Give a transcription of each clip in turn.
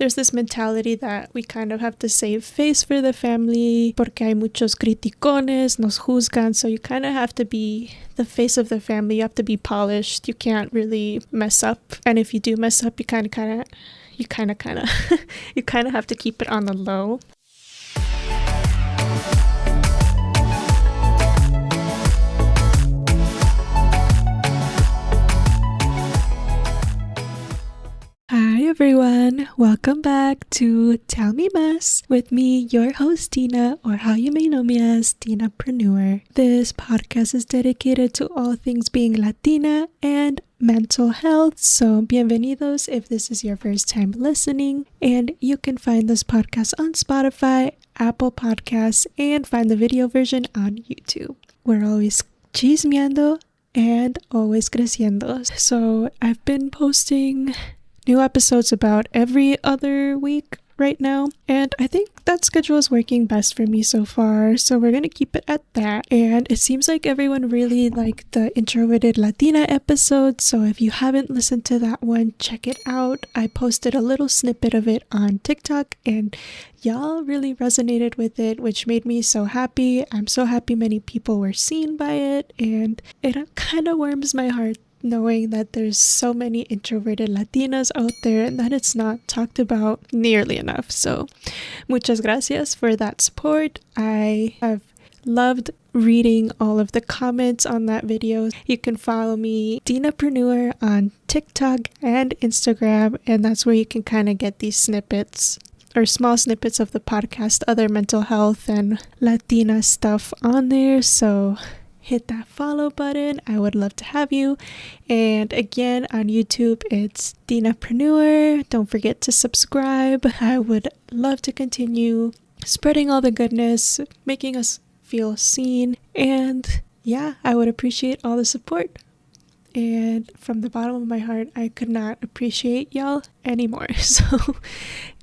there's this mentality that we kind of have to save face for the family porque hay muchos criticones, nos juzgan, so you kind of have to be the face of the family. You have to be polished. You can't really mess up, and if you do mess up, you kind of you kind of have to keep it on the low. Hi everyone, welcome back to Tell Me Más with me, your host Tina, or how you may know me as Tinapreneur. This podcast is dedicated to all things being Latina and mental health, so bienvenidos if this is your first time listening, and you can find this podcast on Spotify, Apple Podcasts, and find the video version on YouTube. We're always chismeando and always creciendo, so I've been posting new episodes about every other week right now, and I think that schedule is working best for me so far, so we're gonna keep it at that. And it seems like everyone really liked the introverted Latina episode, so if you haven't listened to that one, check it out. I posted a little snippet of it on TikTok and y'all really resonated with it, which made me so happy. I'm so happy many people were seen by it, and it kind of warms my heart knowing that there's so many introverted Latinas out there and that it's not talked about nearly enough. So muchas gracias for that support. I have loved reading all of the comments on that video. You can follow me, Tinapreneur, on TikTok and Instagram, and that's where you can kind of get these snippets or small snippets of the podcast, other mental health and Latina stuff on there. So hit that follow button. I would love to have you. And again, on YouTube, it's Tinapreneur. Don't forget to subscribe. I would love to continue spreading all the goodness, making us feel seen. And yeah, I would appreciate all the support. And from the bottom of my heart, I could not appreciate y'all anymore. So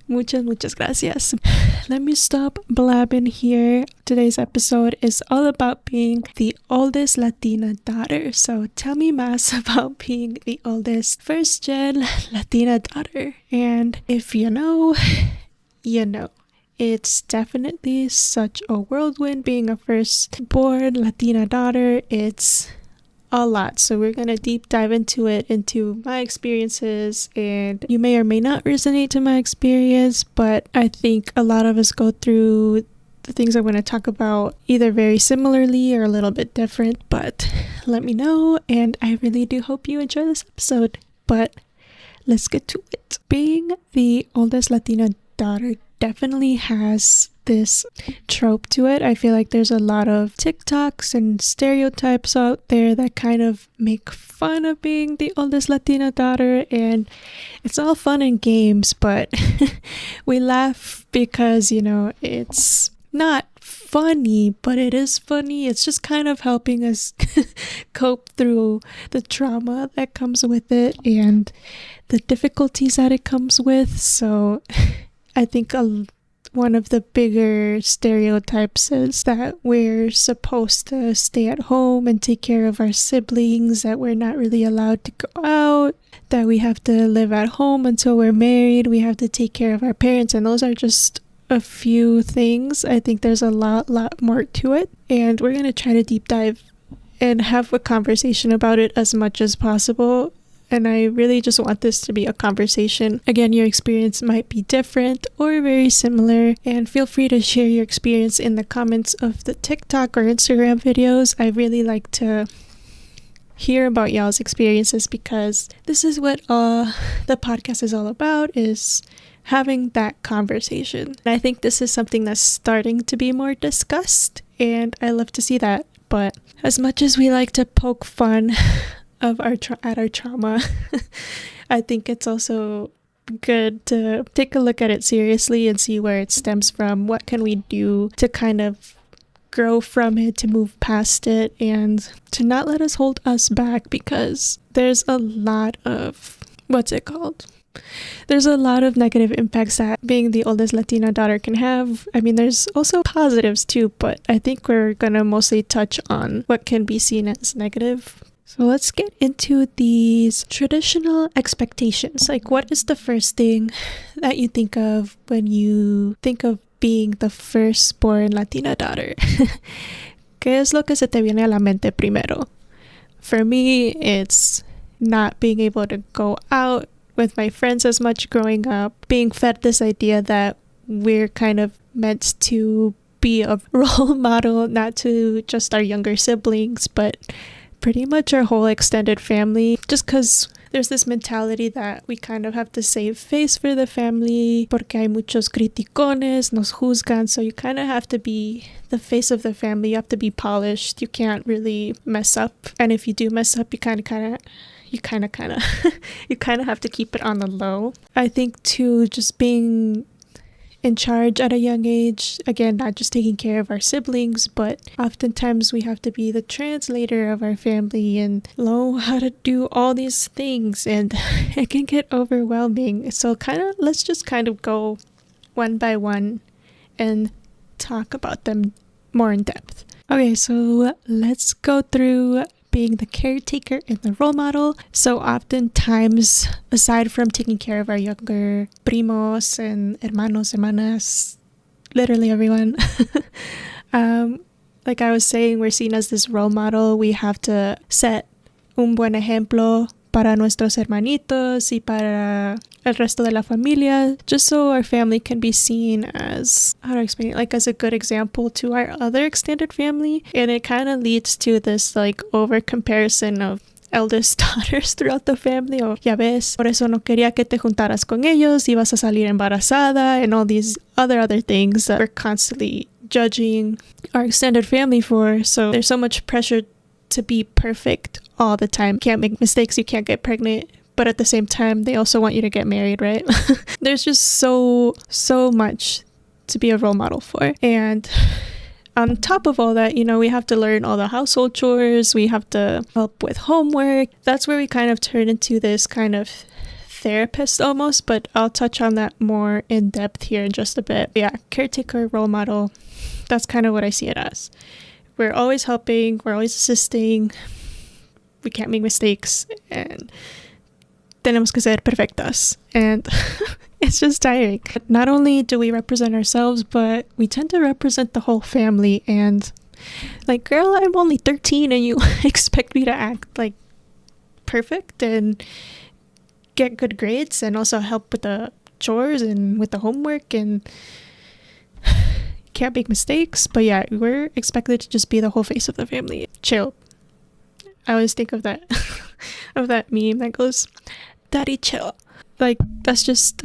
muchas gracias. Let me stop blabbing here. Today's episode is all about being the oldest Latina daughter. So tell me más about being the oldest first-gen Latina daughter. And if you know, you know. It's definitely such a whirlwind being a first-born Latina daughter. It's a lot, so we're gonna deep dive into it, into my experiences, and you may or may not resonate to my experience, but I think a lot of us go through the things I'm going to talk about either very similarly or a little bit different, but let me know, and I really do hope you enjoy this episode. But let's get to it. Being the oldest Latina daughter definitely has this trope to it. I feel like there's a lot of TikToks and stereotypes out there that kind of make fun of being the oldest Latina daughter, and it's all fun and games, but we laugh because, you know, it's not funny, but it is funny. It's just kind of helping us cope through the trauma that comes with it and the difficulties that it comes with. So I think one of the bigger stereotypes is that we're supposed to stay at home and take care of our siblings, that we're not really allowed to go out, that we have to live at home until we're married, we have to take care of our parents, and those are just a few things. I think there's a lot more to it, and we're going to try to deep dive and have a conversation about it as much as possible. And I really just want this to be a conversation. Again, your experience might be different or very similar, and feel free to share your experience in the comments of the TikTok or Instagram videos. I really like to hear about y'all's experiences because this is what the podcast is all about, is having that conversation. And I think this is something that's starting to be more discussed, and I love to see that. But as much as we like to poke fun of our trauma, I think it's also good to take a look at it seriously and see where it stems from. What can we do to kind of grow from it, to move past it, and to not let us hold us back, because there's a lot of there's a lot of negative impacts that being the oldest Latina daughter can have. I mean, there's also positives too, but I think we're gonna mostly touch on what can be seen as negative. So let's get into these traditional expectations. Like, what is the first thing that you think of when you think of being the firstborn Latina daughter? ¿Qué es lo que se te viene a la mente primero? For me, it's not being able to go out with my friends as much growing up, being fed this idea that we're kind of meant to be a role model, not to just our younger siblings, but pretty much our whole extended family, just because there's this mentality that we kind of have to save face for the family porque hay muchos criticones, nos juzgan, so you kind of have to be the face of the family. You have to be polished. You can't really mess up, and if you do mess up, you kind of have to keep it on the low. I think too, just being in charge at a young age, again, not just taking care of our siblings, but oftentimes we have to be the translator of our family and know how to do all these things, and it can get overwhelming. So let's just go one by one and talk about them more in depth. Okay, so let's go through being the caretaker and the role model. So oftentimes, aside from taking care of our younger primos and hermanos, hermanas, literally everyone, like I was saying, we're seen as this role model. We have to set un buen ejemplo para nuestros hermanitos y para el resto de la familia, just so our family can be seen as, how do I explain it, like as a good example to our other extended family. And it kind of leads to this like over comparison of eldest daughters throughout the family. Oh, ya ves, por eso no quería que te juntaras con ellos, ibas a salir embarazada, and all these other things that we're constantly judging our extended family for. So there's so much pressure to be perfect all the time. Can't make mistakes, you can't get pregnant, but at the same time they also want you to get married, right? There's just so much to be a role model for. And on top of all that, we have to learn all the household chores, we have to help with homework. That's where we kind of turn into this kind of therapist almost, but I'll touch on that more in depth here in just a bit. Yeah, caretaker, role model, that's kind of what I see it as. We're always helping, we're always assisting, we can't make mistakes, and tenemos que ser perfectas. And it's just tiring. Not only do we represent ourselves, but we tend to represent the whole family. And like, girl, I'm only 13 and you expect me to act like perfect and get good grades and also help with the chores and with the homework and can't make mistakes. But yeah, we're expected to just be the whole face of the family. Chill. I always think of that of that meme that goes, "Daddy, chill." Like that's just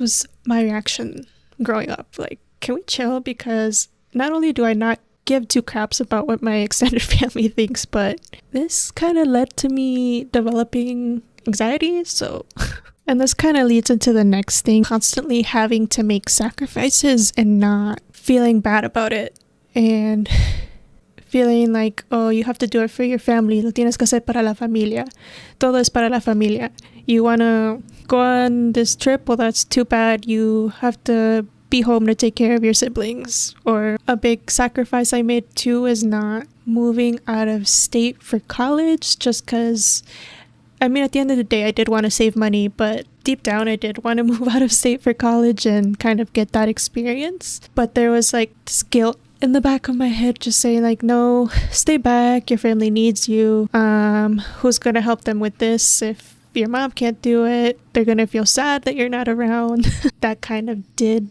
was my reaction growing up. Like, can we chill? Because not only do I not give two craps about what my extended family thinks, but this kind of led to me developing anxiety. So and this kind of leads into the next thing, constantly having to make sacrifices and not feeling bad about it, and feeling like, oh, you have to do it for your family. Lo tienes que hacer para la familia. Todo es para la familia. You want to go on this trip? Well, that's too bad. You have to be home to take care of your siblings. Or a big sacrifice I made too is not moving out of state for college, just because, I mean, at the end of the day, I did want to save money, but deep down, I did want to move out of state for college and kind of get that experience. But there was like this guilt in the back of my head just saying like, no, stay back, your family needs you. Who's gonna help them with this? If your mom can't do it, they're gonna feel sad that you're not around. That kind of did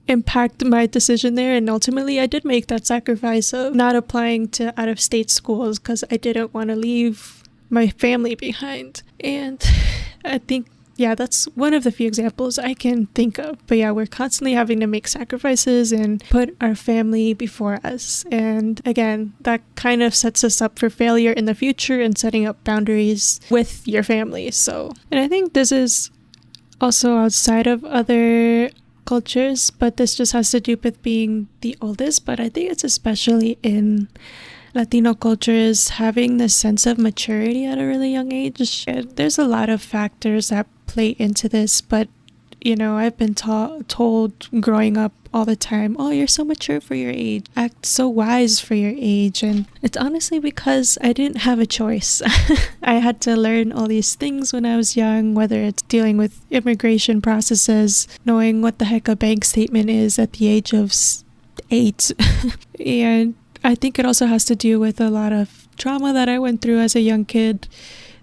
impact my decision there, and ultimately I did make that sacrifice of not applying to out-of-state schools because I didn't want to leave my family behind. And I think, yeah, that's one of the few examples I can think of. But yeah, we're constantly having to make sacrifices and put our family before us. And again, that kind of sets us up for failure in the future and setting up boundaries with your family. So, and I think this is also outside of other cultures, but this just has to do with being the oldest. But I think it's especially in Latino cultures, having this sense of maturity at a really young age. And there's a lot of factors that play into this, but I've been told growing up all the time, oh, you're so mature for your age, act so wise for your age. And it's honestly because I didn't have a choice. I had to learn all these things when I was young, whether it's dealing with immigration processes, knowing what the heck a bank statement is at the age of 8. And I think it also has to do with a lot of trauma that I went through as a young kid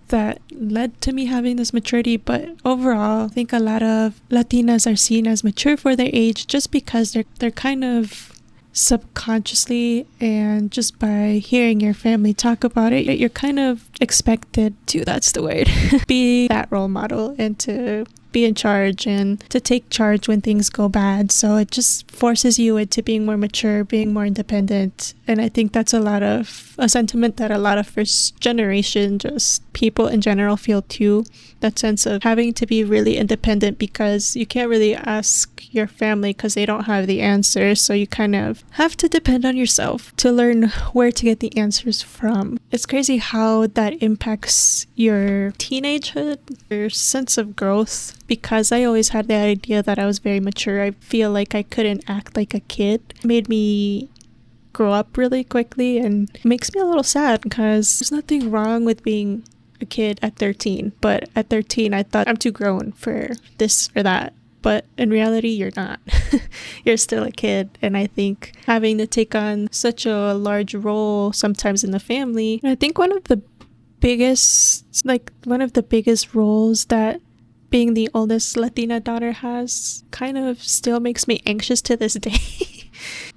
that led to me having this maturity. But overall, I think a lot of Latinas are seen as mature for their age just because they're kind of subconsciously, and just by hearing your family talk about it, you're kind of expected to, that's the word, be that role model and to be in charge and to take charge when things go bad. So it just forces you into being more mature, being more independent. And I think that's a sentiment that a lot of first generation just people in general feel too. That sense of having to be really independent because you can't really ask your family because they don't have the answers. So you kind of have to depend on yourself to learn where to get the answers from. It's crazy how that impacts your teenagehood, your sense of growth. Because I always had the idea that I was very mature, I feel like I couldn't act like a kid. It made me grow up really quickly, and it makes me a little sad because there's nothing wrong with being a kid at 13. But at 13, I thought I'm too grown for this or that. But in reality, you're not. You're still a kid. And I think having to take on such a large role sometimes in the family, I think one of the biggest roles that being the oldest Latina daughter has kind of still makes me anxious to this day.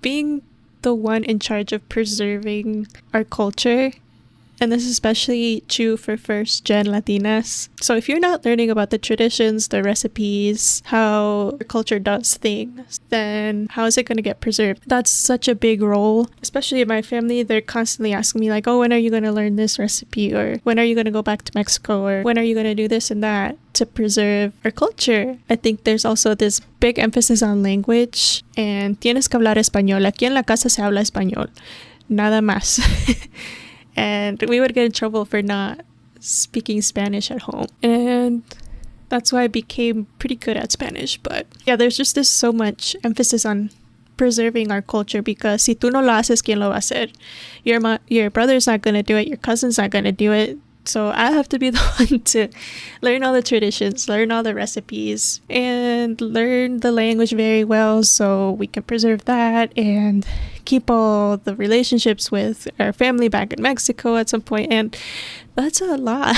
Being the one in charge of preserving our culture, and this is especially true for first gen Latinas. So if you're not learning about the traditions, the recipes, how your culture does things, then how is it going to get preserved? That's such a big role. Especially in my family, they're constantly asking me like, oh, when are you going to learn this recipe? Or when are you going to go back to Mexico? Or when are you going to do this and that to preserve our culture? I think there's also this big emphasis on language, and tienes que hablar español. Aquí en la casa se habla español. Nada más. And we would get in trouble for not speaking Spanish at home. And that's why I became pretty good at Spanish. But yeah, there's just this so much emphasis on preserving our culture, because si tú no lo haces, ¿quién lo va a hacer? Your brother's not going to do it. Your cousin's not going to do it. So I have to be the one to learn all the traditions, learn all the recipes, and learn the language very well so we can preserve that and keep all the relationships with our family back in Mexico at some point. And that's a lot.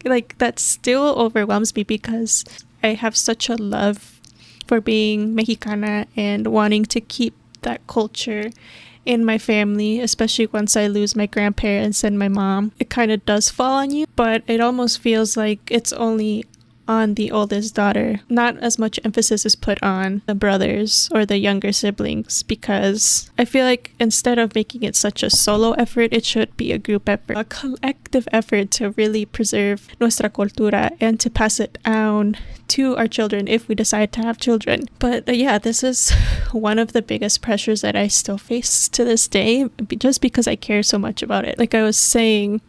like that still overwhelms me because I have such a love for being Mexicana and wanting to keep that culture in my family, especially once I lose my grandparents and my mom. It kind of does fall on you, but it almost feels like it's only on the oldest daughter. Not as much emphasis is put on the brothers or the younger siblings, because I feel like instead of making it such a solo effort, it should be a group effort, a collective effort to really preserve nuestra cultura and to pass it down to our children if we decide to have children. But yeah, this is one of the biggest pressures that I still face to this day, just because I care so much about it. Like I was saying,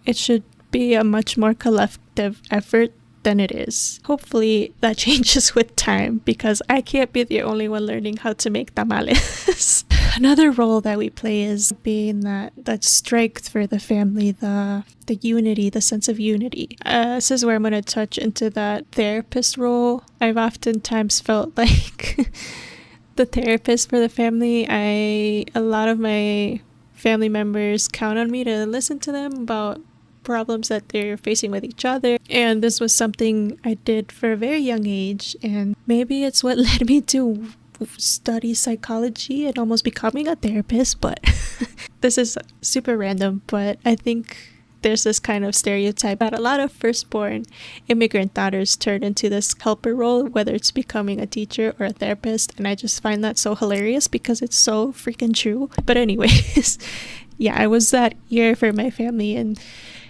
it should be a much more collective effort than it is. Hopefully that changes with time, because I can't be the only one learning how to make tamales. Another role that we play is being that strength for the family, the unity, the sense of unity. This is where I'm going to touch into that therapist role. I've oftentimes felt like the therapist for the family. A lot of my family members count on me to listen to them about problems that they're facing with each other, and this was something I did for a very young age, and maybe it's what led me to study psychology and almost becoming a therapist. But this is super random, but I think there's this kind of stereotype that a lot of firstborn immigrant daughters turn into this helper role, whether it's becoming a teacher or a therapist, and I just find that so hilarious because it's so freaking true. But anyways, yeah, I was that ear for my family, and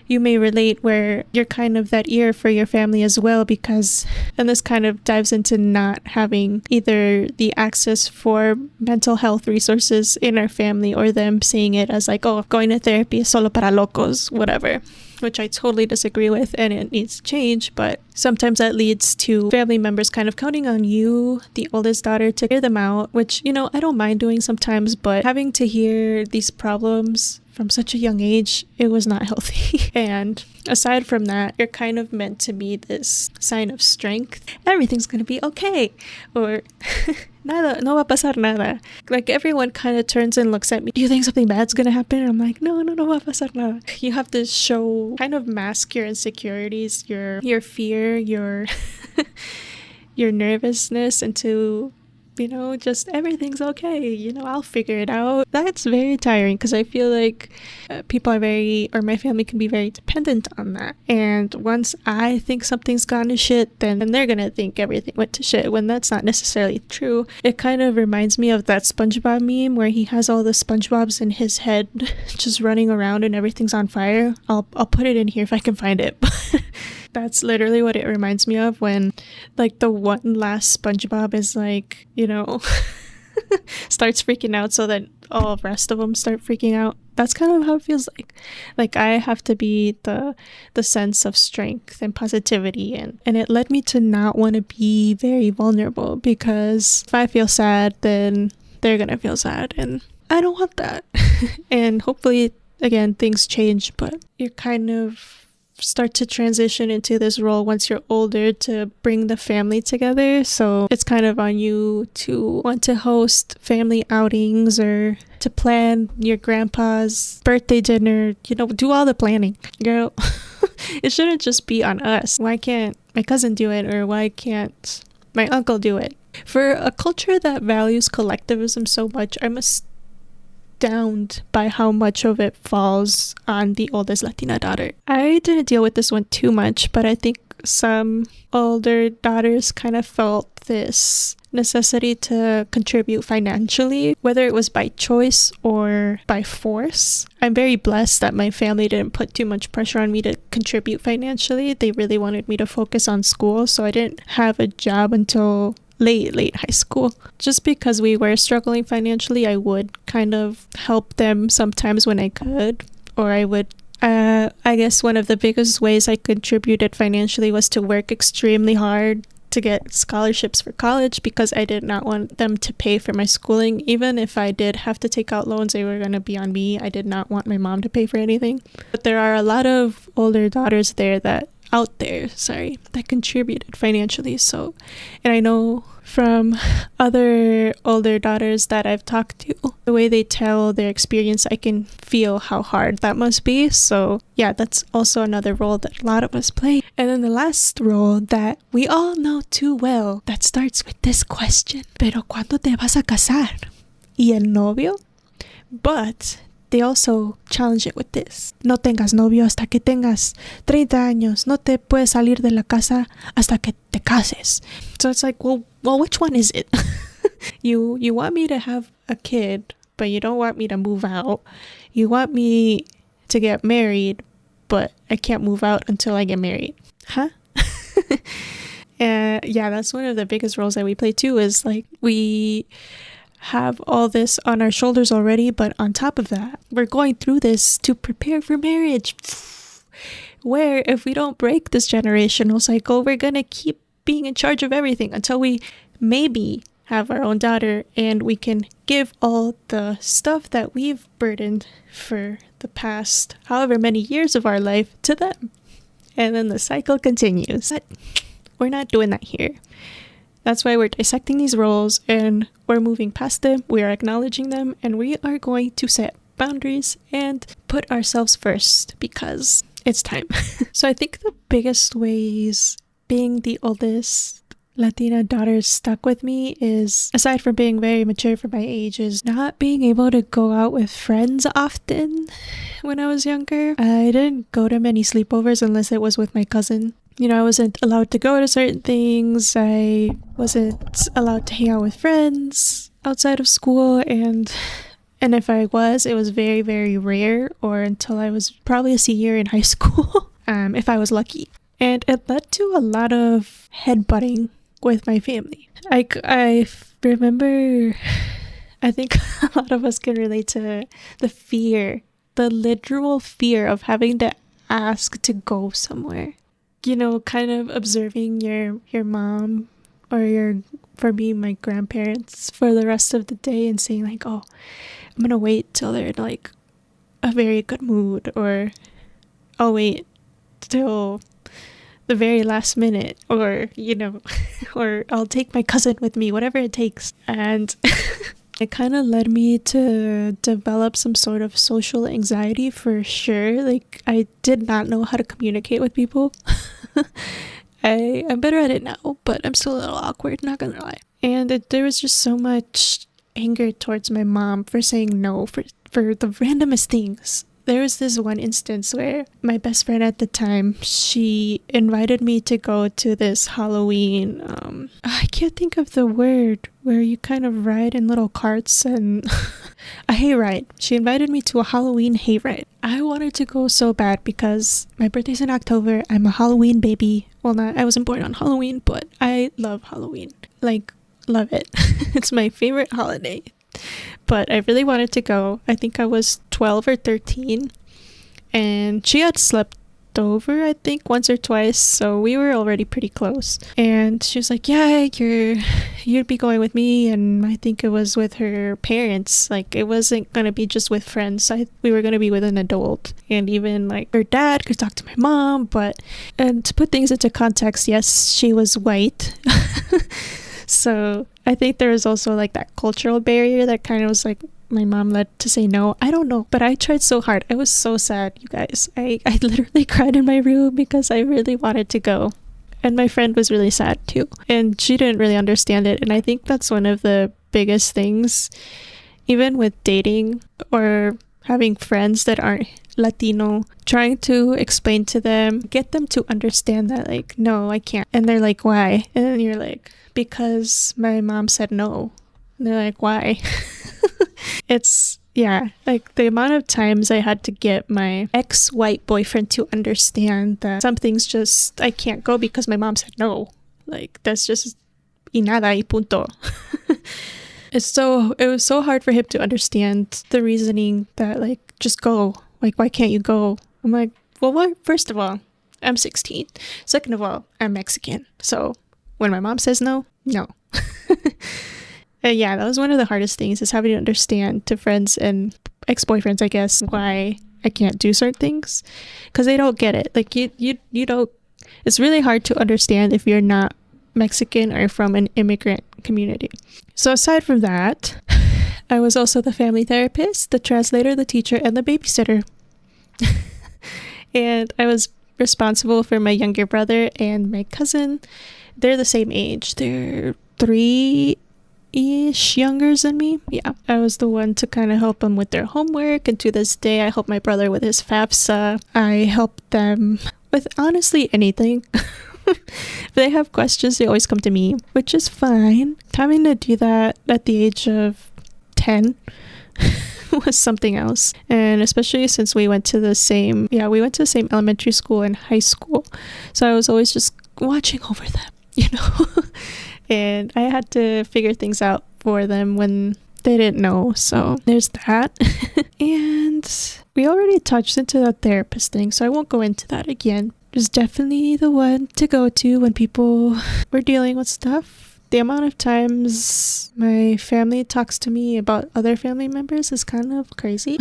you may relate where you're kind of that ear for your family as well, because, and this kind of dives into not having either the access for mental health resources in our family, or them seeing it as like, oh, going to therapy is solo para locos, whatever, which I totally disagree with, and it needs to change. But sometimes that leads to family members kind of counting on you, the oldest daughter, to hear them out, which, you know, I don't mind doing sometimes, but having to hear these problems from such a young age, it was not healthy. And aside from that, you're kind of meant to be this sign of strength. Everything's gonna be okay. Or nada, no va a pasar nada. Like, everyone kind of turns and looks at me. Do you think something bad's gonna happen? And I'm like, no va a pasar nada. You have to show, kind of mask your insecurities, your fear, your your nervousness into, you know, just everything's okay, you know, I'll figure it out. That's very tiring, because I feel like people are very, or my family can be very dependent on that. And once I think something's gone to shit, then they're gonna think everything went to shit, when that's not necessarily true. It kind of reminds me of that SpongeBob meme where he has all the SpongeBobs in his head just running around and everything's on fire. I'll put it in here if I can find it. That's literally what it reminds me of, when like the one last SpongeBob is like, you know, starts freaking out, so that all the rest of them start freaking out. That's kind of how it feels like. Like, I have to be the sense of strength and positivity, and it led me to not want to be very vulnerable, because if I feel sad, then they're gonna feel sad, and I don't want that. And hopefully, again, things change, but you're kind of start to transition into this role once you're older, to bring the family together. So it's kind of on you to want to host family outings, or to plan your grandpa's birthday dinner, you know, do all the planning. Girl, it shouldn't just be on us. Why can't my cousin do it? Or why can't my uncle do it? For a culture that values collectivism so much, I'm astounded by how much of it falls on the oldest Latina daughter. I didn't deal with this one too much, but I think some older daughters kind of felt this necessity to contribute financially, whether it was by choice or by force. I'm very blessed that my family didn't put too much pressure on me to contribute financially. They really wanted me to focus on school, so I didn't have a job until late high school. Just because we were struggling financially, I would kind of help them sometimes when I could, or I would I guess one of the biggest ways I contributed financially was to work extremely hard to get scholarships for college, because I did not want them to pay for my schooling. Even if I did have to take out loans, they were going to be on me. I did not want my mom to pay for anything. But there are a lot of older daughters that contributed financially. So, and I know from other older daughters that I've talked to, the way they tell their experience, I can feel how hard that must be. So yeah, that's also another role that a lot of us play. And then the last role that we all know too well, that starts with this question: ¿Pero cuándo te vas a casar? ¿Y el novio? But they also challenge it with this: no tengas novio hasta que tengas 30 años. No te puedes salir de la casa hasta que te cases. So it's like, well, which one is it? You want me to have a kid, but you don't want me to move out. You want me to get married, but I can't move out until I get married. Huh? And yeah, that's one of the biggest roles that we play too, is like, we have all this on our shoulders already, but on top of that, we're going through this to prepare for marriage, where if we don't break this generational cycle, we're gonna keep being in charge of everything until we maybe have our own daughter, and we can give all the stuff that we've burdened for the past however many years of our life to them, and then the cycle continues. But we're not doing that here. That's why we're dissecting these roles, and we're moving past them, we are acknowledging them, and we are going to set boundaries and put ourselves first, because it's time. So I think the biggest ways being the oldest Latina daughter stuck with me is, aside from being very mature for my age, is not being able to go out with friends often. When I was younger, I didn't go to many sleepovers unless it was with my cousin. You know, I wasn't allowed to go to certain things. I wasn't allowed to hang out with friends outside of school, and And if I was, it was very, very rare, or until I was probably a senior in high school, if I was lucky. And it led to a lot of headbutting with my family. I remember, I think a lot of us can relate to the fear, the literal fear of having to ask to go somewhere. You know, kind of observing your mom or for me, my grandparents for the rest of the day and saying like, oh, I'm gonna wait till they're in like a very good mood, or I'll wait till the very last minute, or you know, or I'll take my cousin with me, whatever it takes. And it kind of led me to develop some sort of social anxiety for sure. Like, I did not know how to communicate with people. I'm better at it now, but I'm still a little awkward, not gonna lie. And there was just so much anger towards my mom for saying no for the randomest things. There was this one instance where my best friend at the time, she invited me to go to this Halloween, I can't think of the word, where you kind of ride in little carts and a hayride. She invited me to a Halloween hayride. I wanted to go so bad because my birthday's in October. I'm a Halloween baby. Well, I wasn't born on Halloween, but I love Halloween. Like, love it. It's my favorite holiday. But I really wanted to go. I think I was 12 or 13, and she had slept over, I think, once or twice, so we were already pretty close. And she was like, yeah, you'd be going with me. And I think it was with her parents. Like, it wasn't gonna be just with friends. We were gonna be with an adult, and even like her dad could talk to my mom. And to put things into context, yes, she was white. So I think there was also like that cultural barrier that kind of was like my mom led to say no. I don't know, but I tried so hard. I was so sad, you guys. I literally cried in my room because I really wanted to go. And my friend was really sad too. And she didn't really understand it. And I think that's one of the biggest things, even with dating or having friends that aren't Latino, trying to explain to them, get them to understand that like, no, I can't. And they're like, why? And then you're like, because my mom said no. And they're like, why? It's, yeah, like the amount of times I had to get my ex-white boyfriend to understand that some things just, I can't go because my mom said no. Like, that's just y nada y punto. It was so hard for him to understand the reasoning that like, just go. Like, why can't you go? I'm like, well, what? First of all, I'm 16. Second of all, I'm Mexican. So when my mom says no, no. Yeah, that was one of the hardest things, is having to understand to friends and ex-boyfriends, I guess, why I can't do certain things, because they don't get it. Like, you don't, it's really hard to understand if you're not Mexican or from an immigrant community. So aside from that, I was also the family therapist, the translator, the teacher, and the babysitter. And I was responsible for my younger brother and my cousin. They're the same age. They're 3-ish younger than me. Yeah, I was the one to kind of help them with their homework. And to this day, I help my brother with his FAFSA. I help them with honestly anything. If they have questions, they always come to me, which is fine. Having to do that at the age of 10 was something else. And especially since we went to the same elementary school and high school. So I was always just watching over them, you know? And I had to figure things out for them when they didn't know. So there's that. And we already touched into the therapist thing, so I won't go into that again. Is definitely the one to go to when people were dealing with stuff. The amount of times my family talks to me about other family members is kind of crazy.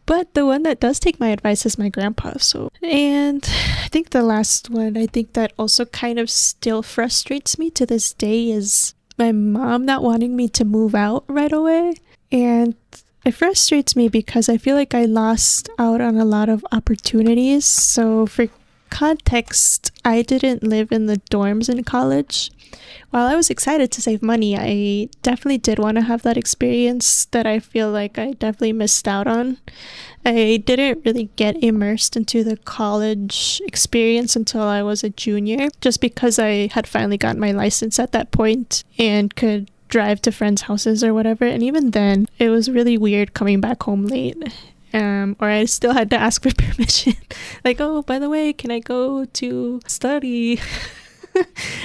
But the one that does take my advice is my grandpa. And I think the last one, I think that also kind of still frustrates me to this day, is my mom not wanting me to move out right away. And it frustrates me because I feel like I lost out on a lot of opportunities. So for context, I didn't live in the dorms in college. While I was excited to save money, I definitely did want to have that experience that I feel like I definitely missed out on. I didn't really get immersed into the college experience until I was a junior, just because I had finally gotten my license at that point and could drive to friends' houses or whatever. And even then, it was really weird coming back home late. Or I still had to ask for permission. Like, oh, by the way, can I go to study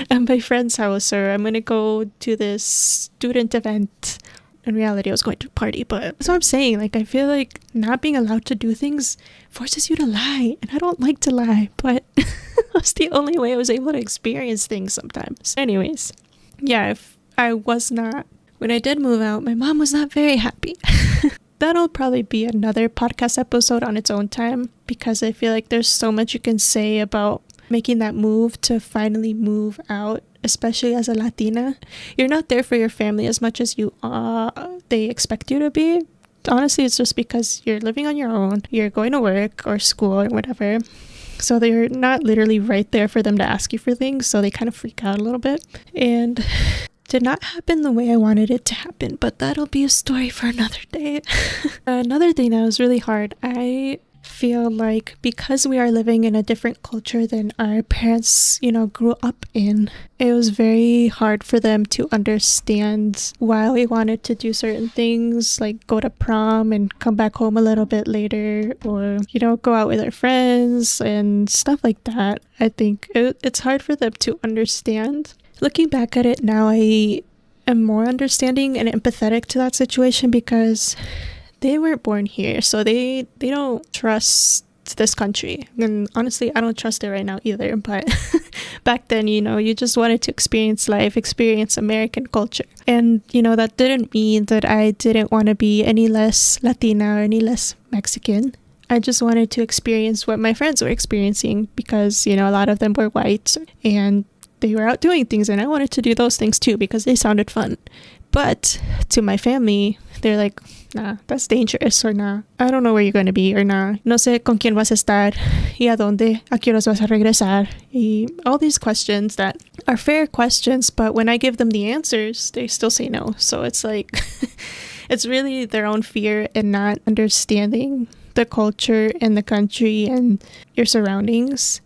at my friend's house? Or I'm going to go to this student event. In reality, I was going to party, but that's what I'm saying. Like, I feel like not being allowed to do things forces you to lie. And I don't like to lie, but that's the only way I was able to experience things sometimes. Anyways, yeah, if I was not, when I did move out, my mom was not very happy. That'll probably be another podcast episode on its own time, because I feel like there's so much you can say about making that move to finally move out, especially as a Latina. You're not there for your family as much as they expect you to be. Honestly, it's just because you're living on your own, you're going to work or school or whatever. So they're not literally right there for them to ask you for things, so they kind of freak out a little bit. And did not happen the way I wanted it to happen, but that'll be a story for another day. Another thing that was really hard, I feel like because we are living in a different culture than our parents, grew up in, it was very hard for them to understand why we wanted to do certain things, like go to prom and come back home a little bit later, or, go out with our friends and stuff like that. I think it's hard for them to understand. Looking back at it now, I am more understanding and empathetic to that situation, because they weren't born here, so they don't trust this country. And honestly, I don't trust it right now either, but back then, you just wanted to experience life, experience American culture. And, that didn't mean that I didn't want to be any less Latina or any less Mexican. I just wanted to experience what my friends were experiencing, because, a lot of them were white and they were out doing things, and I wanted to do those things too because they sounded fun. But to my family, they're like, nah, that's dangerous, or nah, I don't know where you're going to be, or nah, no sé con quién vas a estar, y a dónde, a qué horas vas a regresar, y all these questions that are fair questions, but when I give them the answers, they still say no. So it's like, it's really their own fear and not understanding the culture and the country and your surroundings.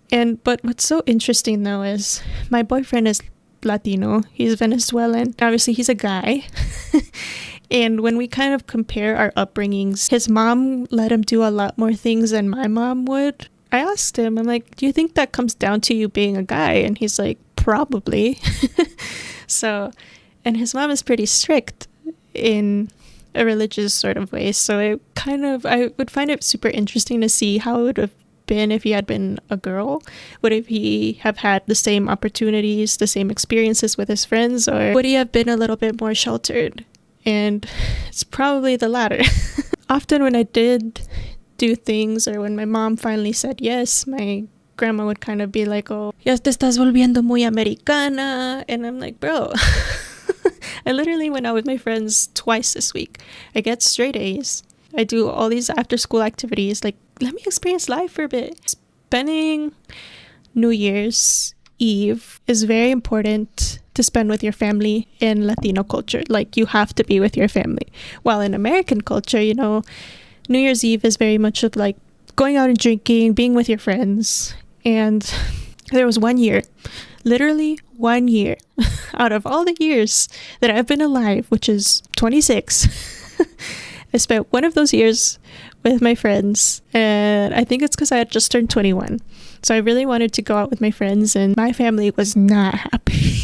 But what's so interesting though is my boyfriend is Latino. He's Venezuelan. Obviously, he's a guy. And when we kind of compare our upbringings, his mom let him do a lot more things than my mom would. I asked him, I'm like, do you think that comes down to you being a guy? And he's like, probably. So, and his mom is pretty strict in a religious sort of way. So I would find it super interesting to see how it would have been if he had been a girl. Would he have had the same opportunities, the same experiences with his friends, or would he have been a little bit more sheltered? And it's probably the latter. Often when I did do things, or when my mom finally said yes, my grandma would kind of be like, oh, ya te estás volviendo muy americana. And I'm like, bro, I literally went out with my friends twice this week. I get straight A's. I do all these after school activities. Like, let me experience life for a bit. Spending New Year's Eve is very important to spend with your family in Latino culture. Like, you have to be with your family. While in American culture, New Year's Eve is very much of like going out and drinking, being with your friends. And there was one year, literally 1 year out of all the years that I've been alive, which is 26. I spent one of those years with my friends, and I think it's because I had just turned 21. So I really wanted to go out with my friends, and my family was not happy.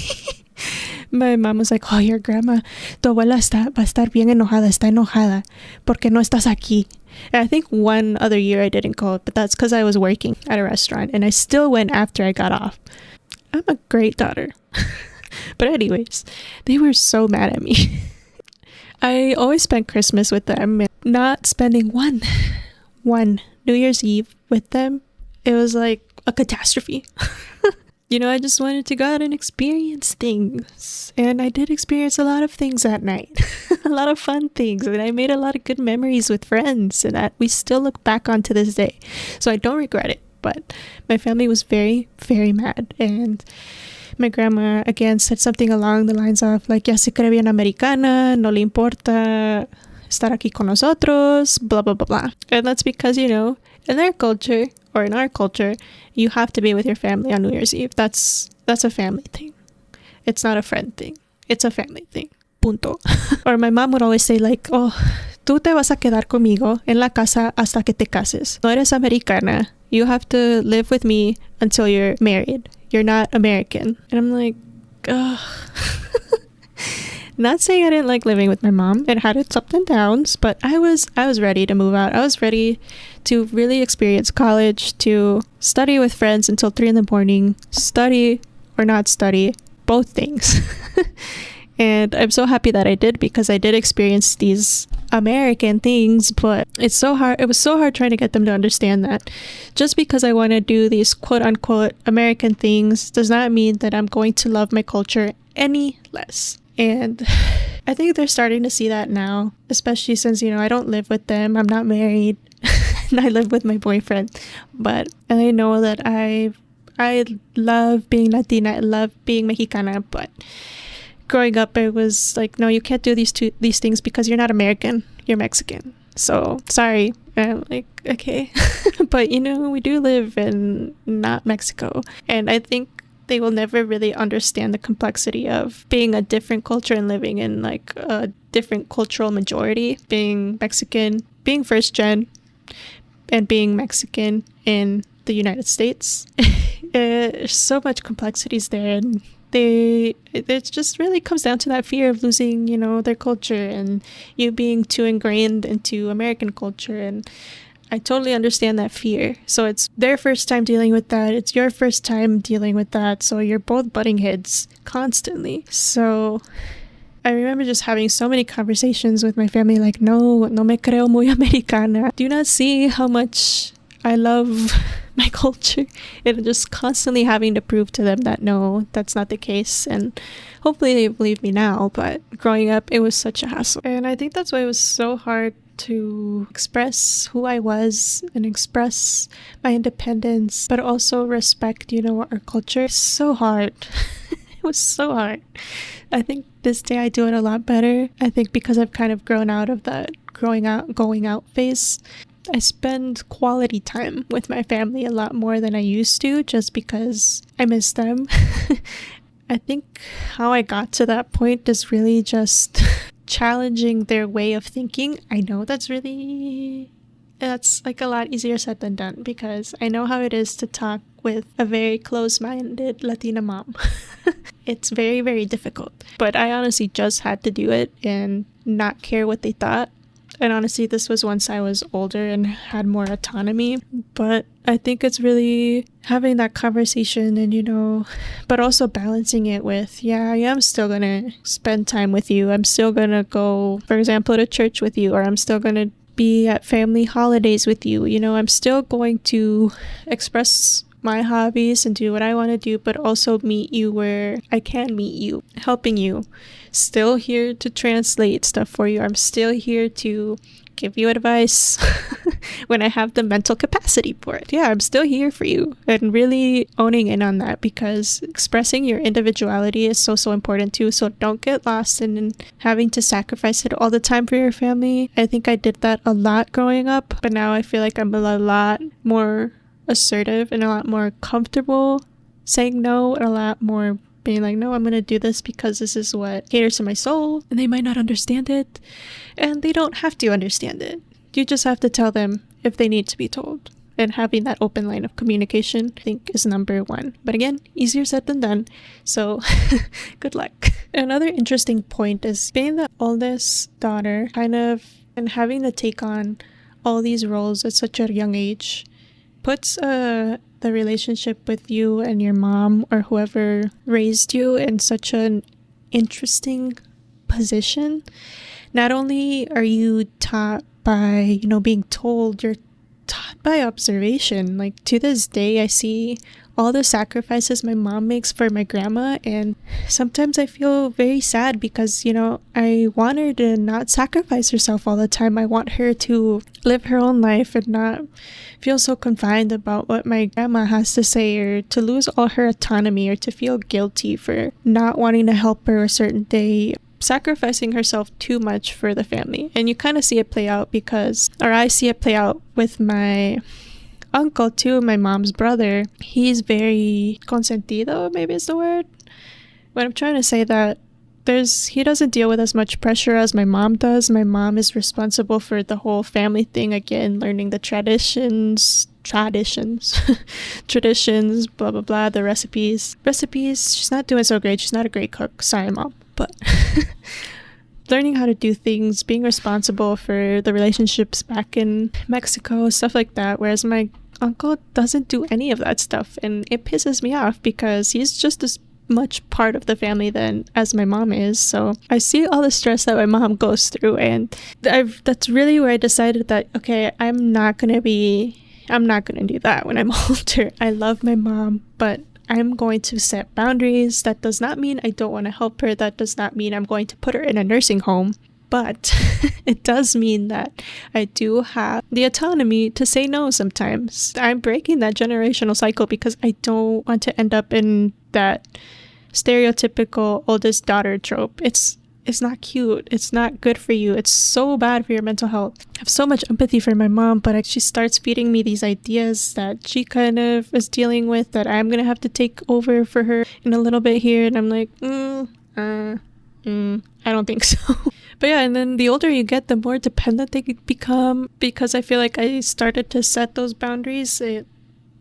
My mom was like, oh, your grandma, tu abuela va a estar bien enojada, está enojada, porque no estás aquí. And I think one other year I didn't go, but that's because I was working at a restaurant, and I still went after I got off. I'm a great daughter. But anyways, they were so mad at me. I always spent Christmas with them, and not spending one New Year's Eve with them, it was like a catastrophe. I just wanted to go out and experience things. And I did experience a lot of things that night. A lot of fun things. And I made a lot of good memories with friends, and that we still look back on to this day. So I don't regret it. But my family was very, very mad. And my grandma, again, said something along the lines of, like, ya se cree bien americana, no le importa estar aquí con nosotros, blah, blah, blah, blah. And that's because, in their culture, or in our culture, you have to be with your family on New Year's Eve. That's a family thing. It's not a friend thing. It's a family thing. punto. Or my mom would always say like, oh, tú te vas a quedar conmigo en la casa hasta que te cases. No eres americana. You have to live with me until you're married. You're not American. And I'm like, ugh. Not saying I didn't like living with my mom. It had its ups and downs, but I was ready to move out. I was ready to really experience college, to study with friends until 3 a.m, study or not study, both things. And I'm so happy that I did, because I did experience these American things, but it's so hard. It was so hard trying to get them to understand that just because I want to do these quote unquote American things does not mean that I'm going to love my culture any less. And I think they're starting to see that now, especially since, I don't live with them. I'm not married. And I live with my boyfriend. But I know that I love being Latina. I love being Mexicana. But growing up, it was like, no, you can't do these things because you're not American. You're Mexican. So sorry. I'm like, okay. But, we do live in not Mexico. And I think they will never really understand the complexity of being a different culture and living in like a different cultural majority, being Mexican, being first gen, and being Mexican in the United States. There's so much complexities there, and it just really comes down to that fear of losing, their culture, and you being too ingrained into American culture. And I totally understand that fear. So it's their first time dealing with that. It's your first time dealing with that. So you're both butting heads constantly. So I remember just having so many conversations with my family like, no me creo muy americana. Do you not see how much I love my culture? And just constantly having to prove to them that no, that's not the case. And hopefully they believe me now. But growing up, it was such a hassle. And I think that's why it was so hard to express who I was and express my independence, but also respect, our culture. It's so hard. It was so hard. I think this day I do it a lot better. I think because I've kind of grown out of that going out phase. I spend quality time with my family a lot more than I used to, just because I miss them. I think how I got to that point is really just challenging their way of thinking. I know that's like a lot easier said than done, because I know how it is to talk with a very close-minded Latina mom. It's very, very difficult. But I honestly just had to do it and not care what they thought. And honestly, this was once I was older and had more autonomy. But I think it's really having that conversation and, but also balancing it with, yeah, I am still going to spend time with you. I'm still going to go, for example, to church with you, or I'm still going to be at family holidays with you. I'm still going to express my hobbies and do what I want to do, but also meet you where I can meet you, helping you. Still here to translate stuff for you. I'm still here to give you advice when I have the mental capacity for it. Yeah, I'm still here for you, and really owning in on that, because expressing your individuality is so important too. So don't get lost in having to sacrifice it all the time for your family. I think I did that a lot growing up, but now I feel like I'm a lot more assertive and a lot more comfortable saying no, and a lot more being like, no, I'm gonna do this because this is what caters to my soul, and they might not understand it, and they don't have to understand it. You just have to tell them if they need to be told. And having that open line of communication, I think, is number one. But again, easier said than done. So good luck. Another interesting point is being the oldest daughter, and having to take on all these roles at such a young age puts the relationship with you and your mom or whoever raised you in such an interesting position. Not only are you taught by, being told, you're taught by observation. Like, to this day, I see all the sacrifices my mom makes for my grandma, and sometimes I feel very sad because, I want her to not sacrifice herself all the time. I want her to live her own life and not feel so confined about what my grandma has to say, or to lose all her autonomy, or to feel guilty for not wanting to help her a certain day, sacrificing herself too much for the family. And you kind of see it play out I see it play out with my uncle too, my mom's brother. He's very consentido, maybe is the word. But I'm trying to say that he doesn't deal with as much pressure as my mom does. My mom is responsible for the whole family thing again, learning the traditions, traditions, blah blah blah, the recipes. She's not doing so great. She's not a great cook. Sorry, mom. But learning how to do things, being responsible for the relationships back in Mexico, stuff like that. Whereas my uncle doesn't do any of that stuff, and it pisses me off because he's just as much part of the family than as my mom is. So I see all the stress that my mom goes through, and that's really where I decided that, okay, I'm not gonna do that when I'm older. I love my mom, but I'm going to set boundaries. That does not mean I don't want to help her. That does not mean I'm going to put her in a nursing home. But it does mean that I do have the autonomy to say no sometimes. I'm breaking that generational cycle because I don't want to end up in that stereotypical oldest daughter trope. It's not cute. It's not good for you. It's so bad for your mental health. I have so much empathy for my mom, but she starts feeding me these ideas that she kind of is dealing with that I'm going to have to take over for her in a little bit here. And I'm like, I don't think so. But yeah, and then the older you get, the more dependent they become, because I feel like I started to set those boundaries. It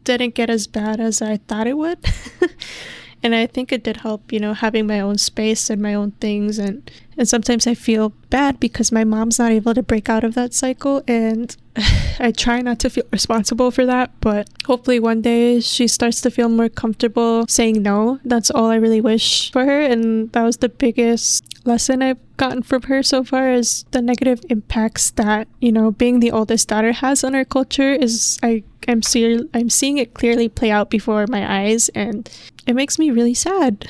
didn't get as bad as I thought it would. And I think it did help, having my own space and my own things. And sometimes I feel bad because my mom's not able to break out of that cycle. And I try not to feel responsible for that. But hopefully one day she starts to feel more comfortable saying no. That's all I really wish for her. And that was the biggest lesson I've gotten from her so far, is the negative impacts that, being the oldest daughter has on our culture. Is I'm seeing it clearly play out before my eyes, and it makes me really sad.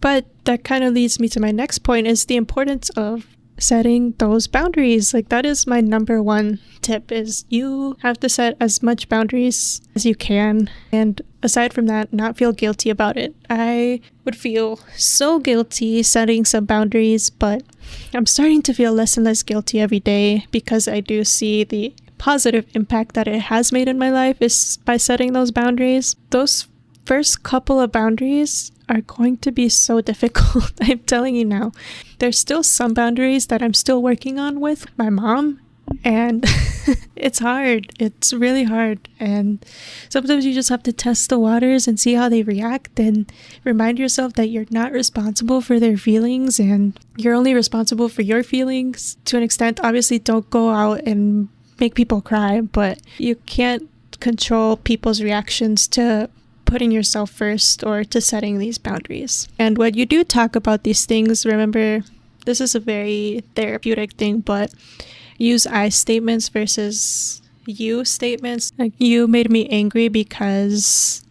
But that kind of leads me to my next point, is the importance of setting those boundaries. Like, that is my number one tip, is you have to set as much boundaries as you can. And aside from that, not feel guilty about it. I would feel so guilty setting some boundaries, but I'm starting to feel less and less guilty every day, because I do see the positive impact that it has made in my life is by setting those boundaries. Those first couple of boundaries are going to be so difficult. I'm telling you now. There's still some boundaries that I'm still working on with my mom, and it's hard. It's really hard. And sometimes you just have to test the waters and see how they react, and remind yourself that you're not responsible for their feelings, and you're only responsible for your feelings to an extent. Obviously, don't go out and make people cry, but you can't control people's reactions to putting yourself first or to setting these boundaries. And when you do talk about these things, remember, this is a very therapeutic thing, but use I statements versus you statements. Like, you made me angry because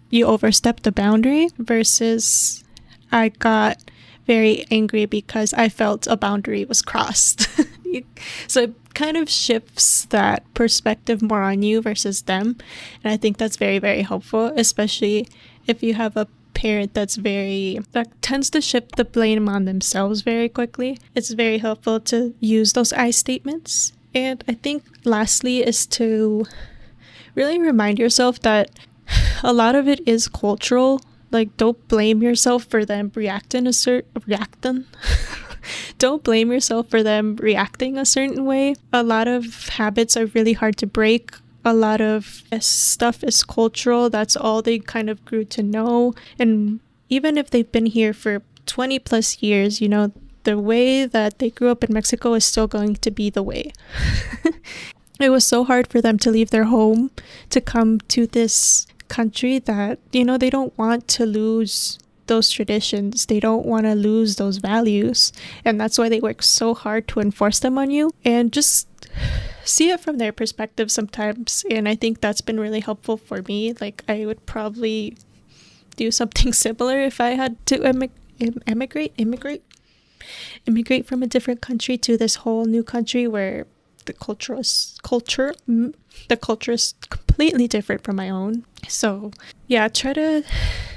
you overstepped the boundary, versus I got very angry because I felt a boundary was crossed. So it kind of shifts that perspective more on you versus them. And I think that's very, very helpful, especially if you have a parent that tends to shift the blame on themselves very quickly. It's very helpful to use those I statements. And I think lastly is to really remind yourself that a lot of it is cultural. Like, don't blame yourself for them Don't blame yourself for them reacting a certain way. A lot of habits are really hard to break. A lot of stuff is cultural. That's all they kind of grew to know. And even if they've been here for 20 plus years, the way that they grew up in Mexico is still going to be the way. It was so hard for them to leave their home to come to this country that, they don't want to lose those traditions. They don't want to lose those values. And that's why they work so hard to enforce them on you. And just see it from their perspective sometimes. And I think that's been really helpful for me. Like, I would probably do something similar if I had to immigrate from a different country to this whole new country where the culture is completely different from my own. So yeah, try to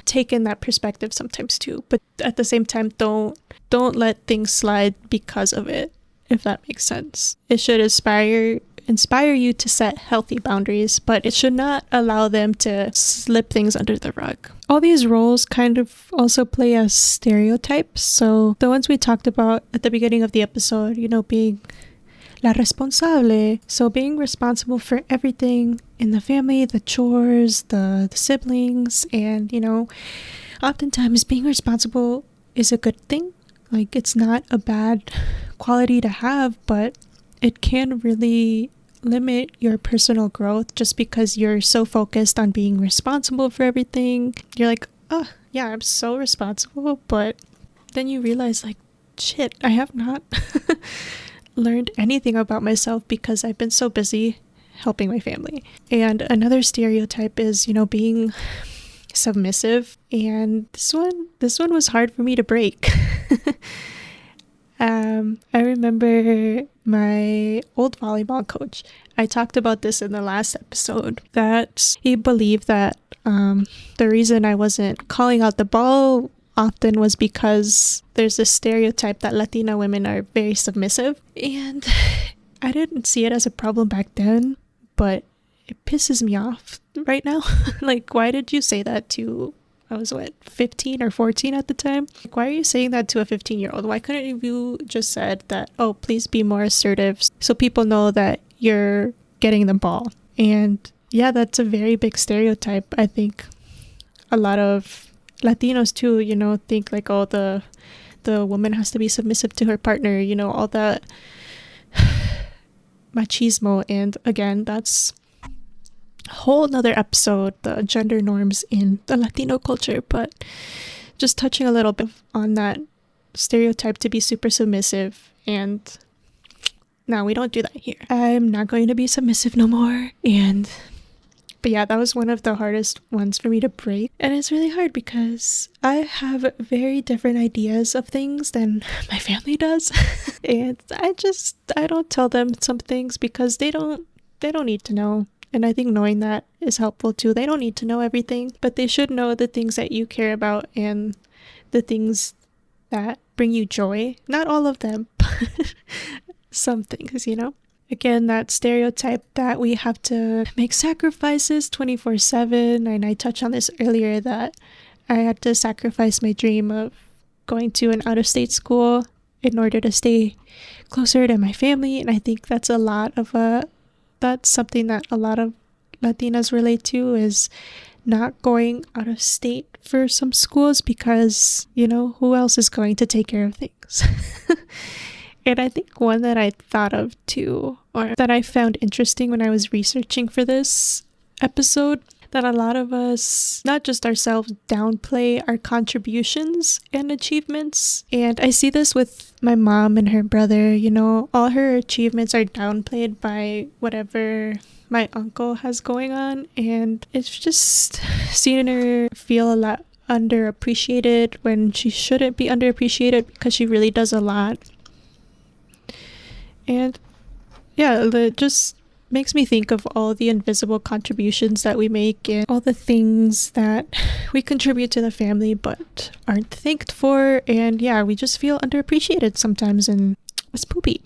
take in that perspective sometimes too, but at the same time, don't let things slide because of it, if that makes sense. It should inspire inspire you to set healthy boundaries, but it should not allow them to slip things under the rug. All these roles kind of also play as stereotypes. So the ones we talked about at the beginning of the episode, being la responsable, so being responsible for everything in the family, the chores, the siblings, and oftentimes being responsible is a good thing. Like, it's not a bad quality to have, but it can really limit your personal growth just because you're so focused on being responsible for everything. You're like, oh yeah, I'm so responsible, but then you realize, like, shit, I have not learned anything about myself because I've been so busy helping my family. And another stereotype is, being submissive, and this one was hard for me to break. I remember my old volleyball coach, I talked about this in the last episode, that he believed that the reason I wasn't calling out the ball often was because there's this stereotype that Latina women are very submissive, and I didn't see it as a problem back then, but it pisses me off right now. Like, why did you say that to, I was 15 or 14 at the time? Like, why are you saying that to a 15-year-old? Why couldn't you just said that, oh, please be more assertive so people know that you're getting the ball? And yeah, that's a very big stereotype. I think a lot of Latinos too, think like, oh, the woman has to be submissive to her partner, all that machismo. And again, that's a whole nother episode, the gender norms in the Latino culture. But just touching a little bit on that stereotype to be super submissive, and no, we don't do that here. I'm not going to be submissive no more. But yeah, that was one of the hardest ones for me to break. And it's really hard because I have very different ideas of things than my family does. And I don't tell them some things because they don't need to know. And I think knowing that is helpful too. They don't need to know everything, but they should know the things that you care about and the things that bring you joy. Not all of them, but some things, Again, that stereotype that we have to make sacrifices 24/7. And I touched on this earlier, that I had to sacrifice my dream of going to an out-of-state school in order to stay closer to my family. And I think that's that's something that a lot of Latinas relate to, is not going out of state for some schools because, who else is going to take care of things? And I think one that I thought of too, or that I found interesting when I was researching for this episode, that a lot of us, not just ourselves, downplay our contributions and achievements. And I see this with my mom and her brother. All her achievements are downplayed by whatever my uncle has going on. And it's just seeing her feel a lot underappreciated when she shouldn't be underappreciated, because she really does a lot. And yeah, it just makes me think of all the invisible contributions that we make and all the things that we contribute to the family but aren't thanked for. And yeah, we just feel underappreciated sometimes, and it's poopy.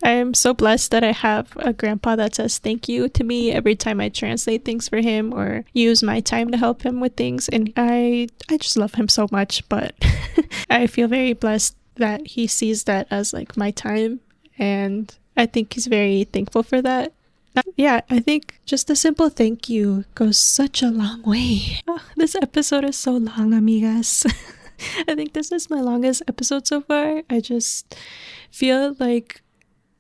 I'm so blessed that I have a grandpa that says thank you to me every time I translate things for him or use my time to help him with things. And I just love him so much, but I feel very blessed that he sees that as like my time. And I think he's very thankful for that. Yeah, I think just a simple thank you goes such a long way. Oh, this episode is so long, amigas. I think this is my longest episode so far. I just feel like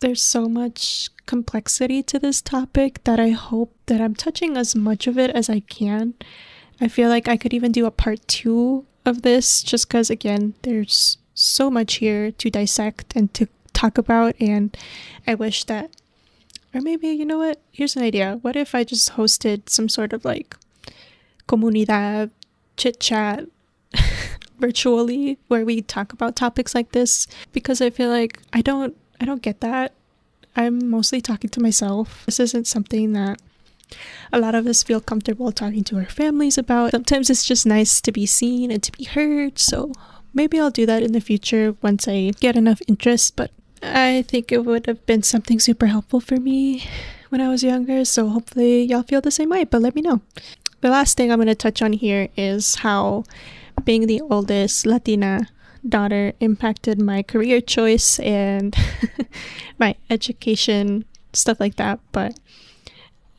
there's so much complexity to this topic that I hope that I'm touching as much of it as I can. I feel like I could even do a part 2 of this, just because, again, there's so much here to dissect and to talk about. And I wish that, or maybe, you know what, here's an idea. What if I just hosted some sort of like comunidad chit chat virtually, where we talk about topics like this? Because I feel like I don't get that. I'm mostly talking to myself. This isn't something that a lot of us feel comfortable talking to our families about. Sometimes it's just nice to be seen and to be heard. So maybe I'll do that in the future once I get enough interest. But I think it would have been something super helpful for me when I was younger, so hopefully y'all feel the same way, but let me know. The last thing I'm going to touch on here is how being the oldest Latina daughter impacted my career choice and my education, stuff like that. But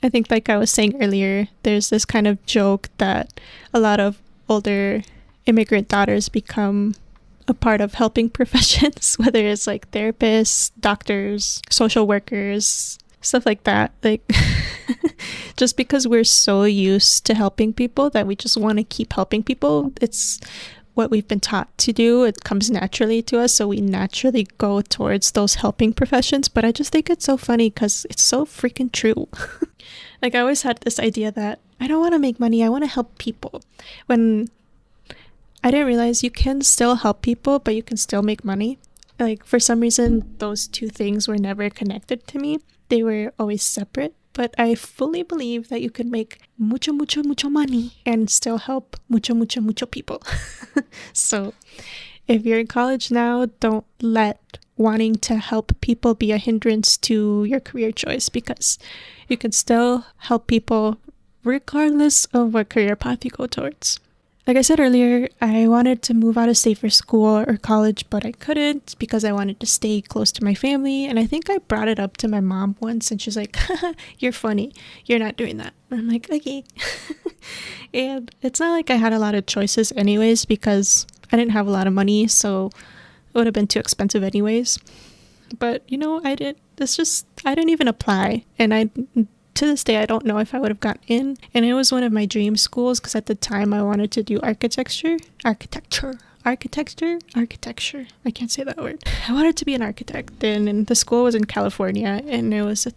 I think, like I was saying earlier, there's this kind of joke that a lot of older immigrant daughters become a part of helping professions, whether it's like therapists, doctors, social workers, stuff like that. Like, just because we're so used to helping people that we just want to keep helping people. It's what we've been taught to do. It comes naturally to us, so we naturally go towards those helping professions. But I just think it's so funny because it's so freaking true. Like, I always had this idea that I don't want to make money, I want to help people, when I didn't realize you can still help people, but you can still make money. Like, for some reason, those two things were never connected to me. They were always separate. But I fully believe that you can make mucho, mucho, mucho money and still help mucho, mucho, mucho people. So if you're in college now, don't let wanting to help people be a hindrance to your career choice, because you can still help people regardless of what career path you go towards. Like I said earlier, I wanted to move out of state for school or college, but I couldn't because I wanted to stay close to my family. And I think I brought it up to my mom once, and she's like, "You're funny. You're not doing that." And I'm like, okay. And it's not like I had a lot of choices anyways, because I didn't have a lot of money, so it would have been too expensive anyways. But, I didn't even apply. And to this day, I don't know if I would have gotten in. And it was one of my dream schools because at the time I wanted to do architecture. I can't say that word. I wanted to be an architect. And the school was in California, and it was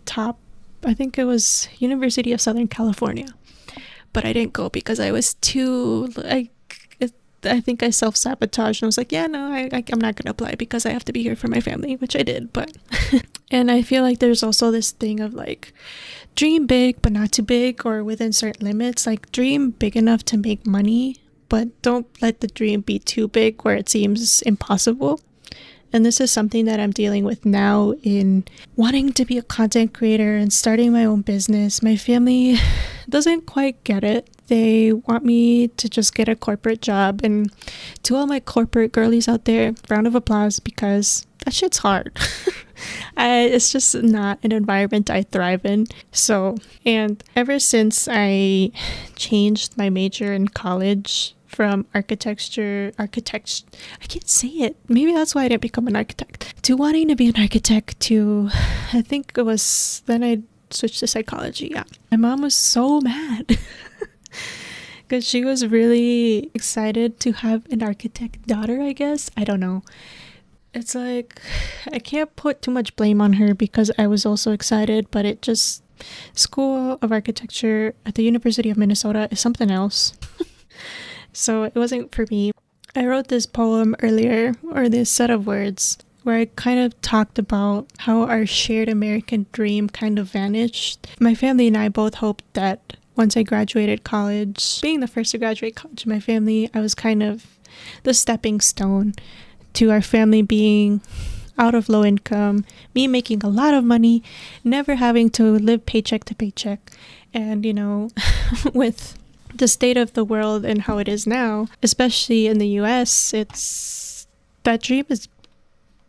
I think it was University of Southern California. But I didn't go because I was too, I think I self-sabotaged and I was like, yeah, no, I'm not going to apply because I have to be here for my family, which I did. But and I feel like there's also this thing of like, dream big but not too big, or within certain limits. Like, dream big enough to make money, but don't let the dream be too big where it seems impossible. And this is something that I'm dealing with now in wanting to be a content creator and starting my own business. My family doesn't quite get it. They want me to just get a corporate job. And to all my corporate girlies out there, round of applause, because that shit's hard. It's just not an environment I thrive in. So, and ever since I changed my major in college from I can't say it. Maybe that's why I didn't become an architect. To wanting to be an architect, to, I think it was, then I switched to psychology. Yeah. My mom was so mad because she was really excited to have an architect daughter, I guess. I don't know. It's like, I can't put too much blame on her because I was also excited, but it just, School of Architecture at the University of Minnesota is something else. So it wasn't for me. I wrote this poem earlier, or this set of words, where I kind of talked about how our shared American dream kind of vanished. My family and I both hoped that once I graduated college, being the first to graduate college in my family, I was kind of the stepping stone to our family being out of low income, me making a lot of money, never having to live paycheck to paycheck. And, with the state of the world and how it is now, especially in the US, that dream is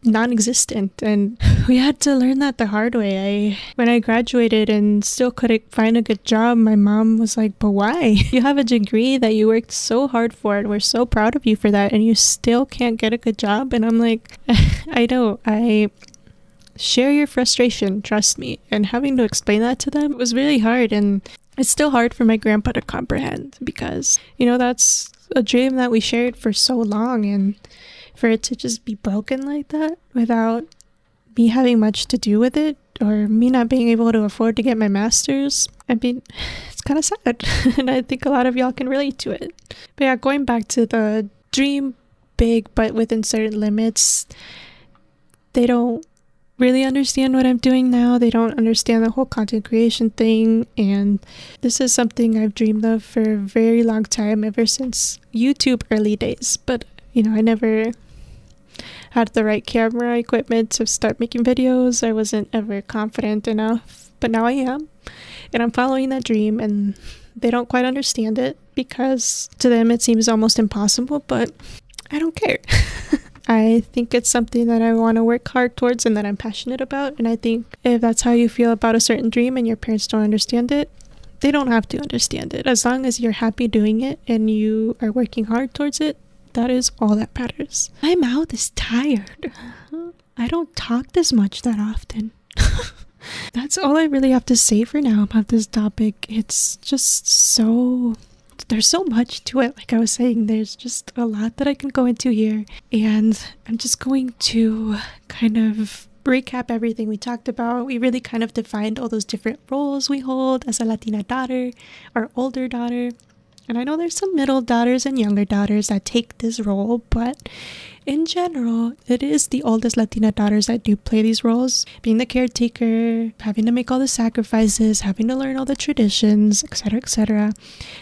non-existent, and we had to learn that the hard way. When I graduated and still couldn't find a good job, my mom was like, "But why? You have a degree that you worked so hard for, and we're so proud of you for that, and you still can't get a good job." And I'm like, I know, I share your frustration, trust me. And having to explain that to them was really hard, and it's still hard for my grandpa to comprehend because, that's a dream that we shared for so long, and for it to just be broken like that without me having much to do with it, or me not being able to afford to get my master's, I mean, it's kind of sad. And I think a lot of y'all can relate to it. But yeah, going back to the dream big but within certain limits, they don't really understand what I'm doing now. They don't understand the whole content creation thing, and this is something I've dreamed of for a very long time, ever since YouTube early days. But had the right camera equipment to start making videos. I wasn't ever confident enough, but now I am. And I'm following that dream, and they don't quite understand it because to them it seems almost impossible, but I don't care. I think it's something that I want to work hard towards and that I'm passionate about. And I think if that's how you feel about a certain dream and your parents don't understand it, they don't have to understand it. As long as you're happy doing it and you are working hard towards it, that is all that matters. My mouth is tired. I don't talk this much that often. That's all I really have to say for now about this topic. It's just there's so much to it. Like I was saying, there's just a lot that I can go into here. And I'm just going to kind of recap everything we talked about. We really kind of defined all those different roles we hold as a Latina daughter, our older daughter. And I know there's some middle daughters and younger daughters that take this role, but in general, it is the oldest Latina daughters that do play these roles. Being the caretaker, having to make all the sacrifices, having to learn all the traditions, etc., etc.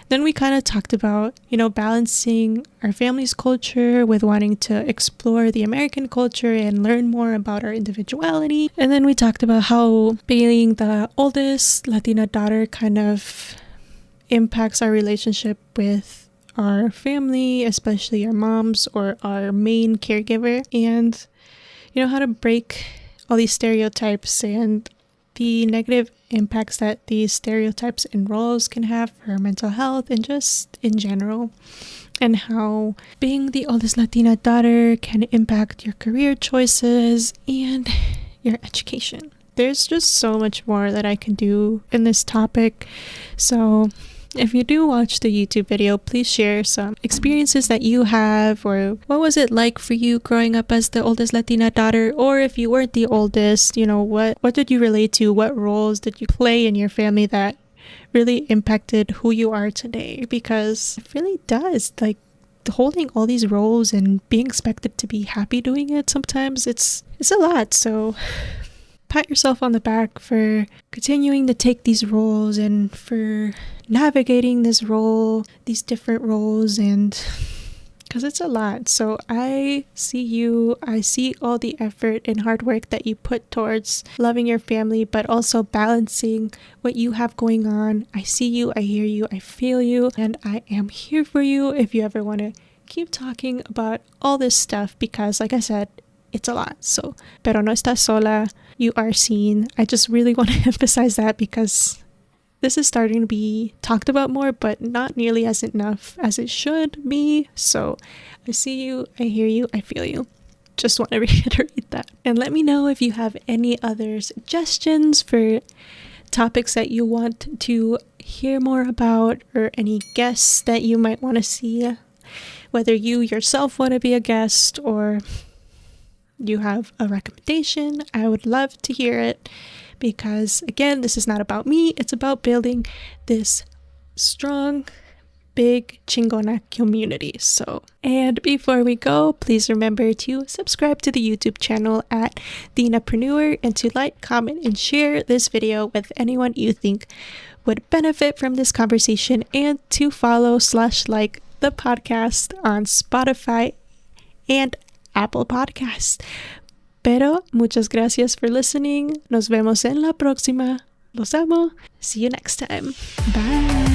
Then we kind of talked about, balancing our family's culture with wanting to explore the American culture and learn more about our individuality. And then we talked about how being the oldest Latina daughter kind of impacts our relationship with our family, especially our moms or our main caregiver, and how to break all these stereotypes and the negative impacts that these stereotypes and roles can have for mental health and just in general, and how being the oldest Latina daughter can impact your career choices and your education. There's just so much more that I can do in this topic, so if you do watch the YouTube video, please share some experiences that you have, or what was it like for you growing up as the oldest Latina daughter, or if you weren't the oldest, what did you relate to? What roles did you play in your family that really impacted who you are today? Because it really does, like, holding all these roles and being expected to be happy doing it, sometimes it's a lot. So pat yourself on the back for continuing to take these roles and for navigating these different roles, and because it's a lot. So I see all the effort and hard work that you put towards loving your family, but also balancing what you have going on. I see you, I hear you, I feel you, and I am here for you if you ever want to keep talking about all this stuff, because like I said, it's a lot. So, pero no estás sola. You are seen. I just really want to emphasize that because this is starting to be talked about more, but not nearly as enough as it should be. So I see you, I hear you, I feel you. Just want to reiterate that. And let me know if you have any other suggestions for topics that you want to hear more about, or any guests that you might want to see, whether you yourself want to be a guest or you have a recommendation. I would love to hear it, because again, this is not about me. It's about building this strong, big chingona community. So, and before we go, please remember to subscribe to the YouTube channel at The Entrepreneur, and to like, comment, and share this video with anyone you think would benefit from this conversation, and to follow/like the podcast on Spotify and Apple Podcast. Pero muchas gracias for listening. Nos vemos en la próxima. Los amo. See you next time. Bye.